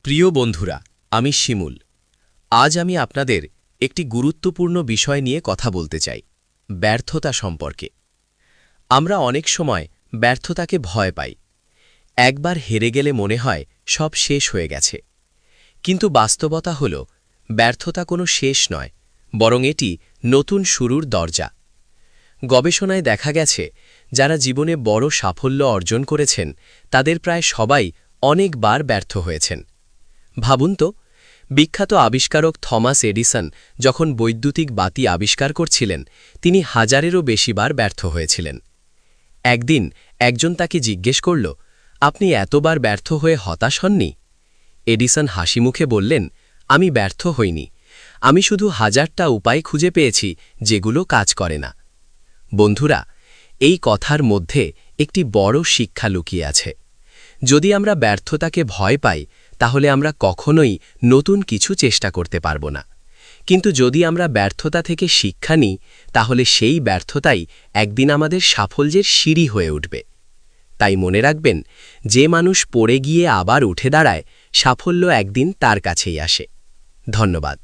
প্রিয় বন্ধুরা, আমি শিমুল। আজ আমি আপনাদের একটি গুরুত্বপূর্ণ বিষয় নিয়ে কথা বলতে চাই, ব্যর্থতা সম্পর্কে। আমরা অনেক সময় ব্যর্থতাকে ভয় পাই। একবার হেরে গেলে মনে হয় সব শেষ হয়ে গেছে। কিন্তু বাস্তবতা হল, ব্যর্থতা কোনো শেষ নয়, বরং এটি নতুন শুরুর দরজা। গবেষণায় দেখা গেছে, যারা জীবনে বড় সাফল্য অর্জন করেছেন, তাদের প্রায় সবাই অনেকবার ব্যর্থ হয়েছেন। ভাবুন তো, বিখ্যাত আবিষ্কারক থমাস এডিসন যখন বৈদ্যুতিক বাতি আবিষ্কার করছিলেন, তিনি হাজারেরও বেশিবার ব্যর্থ হয়েছিলেন। একদিন একজন তাকে জিজ্ঞেস করল, আপনি এতবার ব্যর্থ হয়ে হতাশ হননি? এডিসন হাসিমুখে বললেন, আমি ব্যর্থ হইনি, আমি শুধু হাজারটা উপায় খুঁজে পেয়েছি যেগুলো কাজ করে না। বন্ধুরা, এই কথার মধ্যে একটি বড় শিক্ষা লুকিয়ে আছে। যদি আমরা ব্যর্থতাকে ভয় পাই, তাহলে আমরা কখনোই নতুন কিছু চেষ্টা করতে পারব না। কিন্তু যদি আমরা ব্যর্থতা থেকে শিক্ষা নিই, তাহলে সেই ব্যর্থতাই একদিন আমাদের সাফল্যের সিঁড়ি হয়ে উঠবে। তাই মনে রাখবেন, যে মানুষ পড়ে গিয়ে আবার উঠে দাঁড়ায়, সাফল্য একদিন তার কাছেই আসে। ধন্যবাদ।